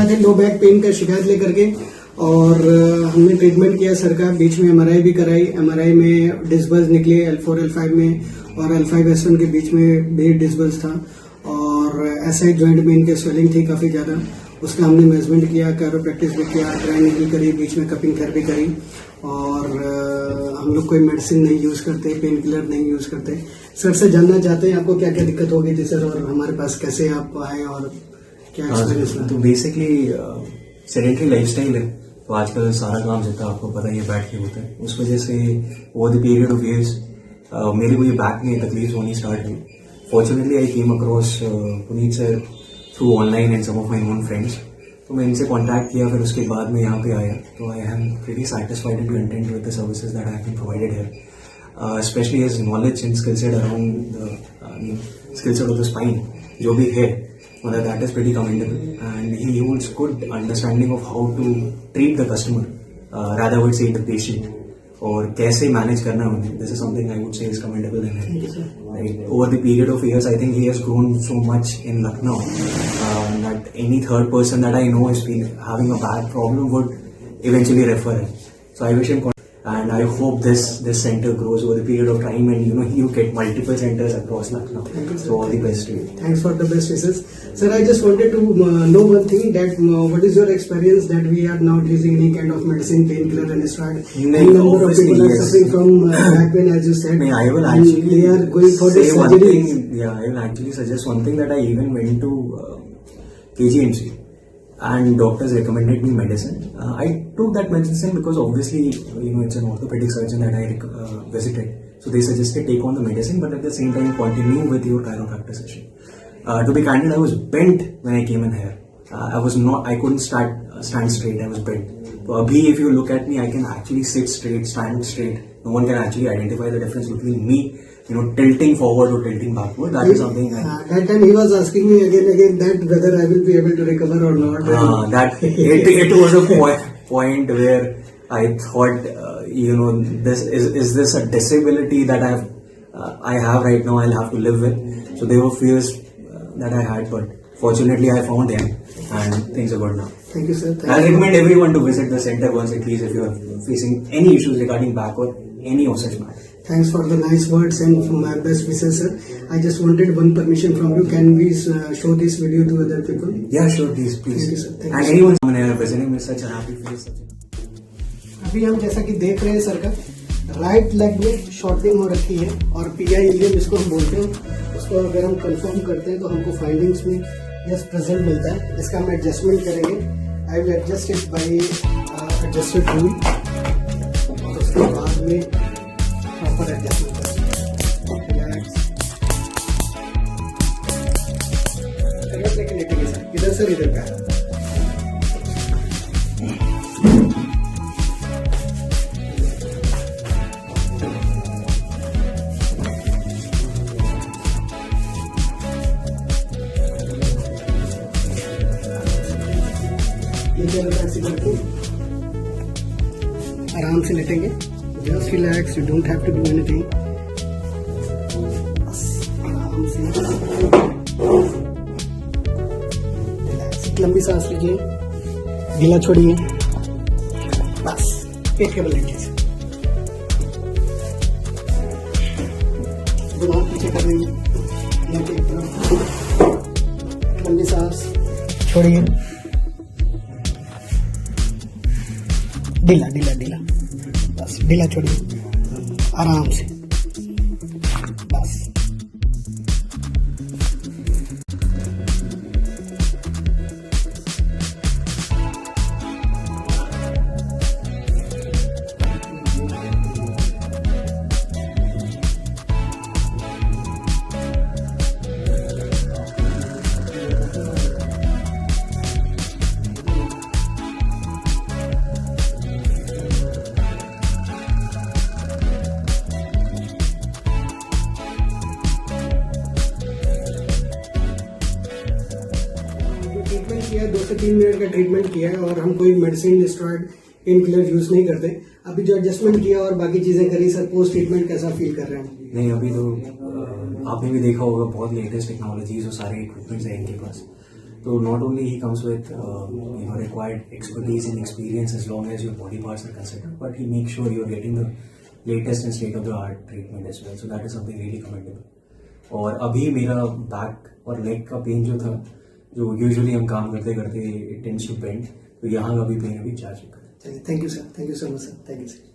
आए थे low back pain का शिकायत लेकर के, और हमने ट्रीटमेंट किया सर का। बीच में एमआरआई भी कराई। एमआरआई में डिस्बल्स निकले L4 L5 में, और L5 S1 के बीच में भी डिस्बल्स था, और एसआई जॉइंट में इनके स्वेलिंग थी काफ़ी ज़्यादा। उसका हमने मेजरमेंट किया, कैरो प्रैक्टिस भी किया, ड्राई नीडल करी, बीच में कपिंग थेरेपी करी, और हम लोग कोई मेडिसिन नहीं यूज़ करते, पेन किलर नहीं यूज़ करते। सर से जानना चाहते हैं आपको क्या क्या दिक्कत हो गई थी सर, और हमारे पास कैसे आप आए और क्या एक्सपीरियंस रहा? तो बेसिकली सेडेंटरी लाइफस्टाइल है, तो आजकल सारा काम जितना आपको पता ही है बैठ के होता है। उस वजह से over the period of years मेरे को ये बैक में तकलीफ होनी स्टार्ट हुई। Fortunately I came across Puneet sir through online and some of my own friends. तो मैं इनसे कॉन्टैक्ट किया, फिर उसके बाद मैं यहाँ पे आया। तो I am pretty satisfied and content with the services that I have been provided here, specially his knowledge and skill set around the skill set of the spine जो भी है, मतलब that is pretty commendable, and he holds good understanding of how to treat the customer, rather I would say the patient, और कैसे manage करना है उन्हें. This is something I would say is commendable in him. Right. Over the period of years, I think he has grown so much in Lucknow that any third person that I know has been having a back problem would eventually refer him. So I wish him, and I hope this center grows over the period of time, and you get multiple centers across Lucknow. So all the best to you. Thanks for the best wishes. Sir, I just wanted to know one thing, that what is your experience that we are not using any kind of medicine, painkiller and steroid? Like, number of people are suffering from back pain, as you said. I will actually they are going for say the one surgery. thing. Yeah, I will actually suggest one thing, that I even went to KGMC. And doctors recommended me medicine. I took that medicine because obviously, it's an orthopedic surgeon that I visited. So they suggested take on the medicine, but at the same time continue with your chiropractor session. To be candid, I was bent when I came in here. I couldn't stand straight. I was bent. So abhi, if you look at me, I can actually sit straight, stand straight. No one can actually identify the difference between me, tilting forward or tilting backward. That is something. That time he was asking me again that whether I will be able to recover or not. It was a point where I thought, is this a disability that I have right now? I'll have to live with. So there were fears that I had, but fortunately I found him, and things are good now. Thank you, sir. I recommend everyone to visit the center once at least if you are facing any issues regarding back or any of such matter. Thanks for the nice words and for my best wishes, sir. I just wanted one permission from you. Can we show this video to other people? Yeah, sure, please. Thank you, sir. Thank And you, anyone visiting with such a happy face. अभी हम जैसा कि देख रहे हैं sir का right leg में shorting हो रखी है, और PI इलियम इसको हम बोलते हैं। उसको अगर हम कंफर्म करते हैं तो हमको फाइंडिंग्स में यस प्रेजेंट मिलता है। इसका हम एडजस्टमेंट करेंगे। I will adjust it by adjusted rule, और उसके बाद में प्रॉपर एडजस्टमेंट करेंगे। सर इधर सर इधर का ऐसे करके आराम से लेटेंगे। Just relax, you don't have to do anything. आराम से रिलैक्स, एक लंबी सांस लीजिए, ढीला छोड़िए, बस पेट के बल लेटिए। दोनों पीछे कर देंगे, लंबी सांस छोड़िए, ढीला ढीला ढीला, बस ढीला छोड़िए, आराम से, बस। किया 2 से 3 मिनट का ट्रीटमेंट किया है, और हम कोई medicine steroid pain killer use नहीं करते। अभी जो एडजस्टमेंट किया और बाकी चीजें करी सर, पोस्ट ट्रीटमेंट कैसा फील कर रहे हैं? नहीं, अभी तो आपने भी देखा होगा बहुत लेटेस्ट टेक्नोलॉजीज और सारे इक्विपमेंट्स हैं इनके पास, तो not only he comes with required expertise and experience as long as your body parts are considered, but he makes sure you're getting the latest and state of the art treatment as well. So that is something really commendable. और अभी मेरा back और leg का pen जो था, जो usually हम काम करते करते इट टेंड्स टू बेंड, तो यहाँ का भी पेन अभी जा चुका है. Thank you sir, thank you so much sir, thank you sir.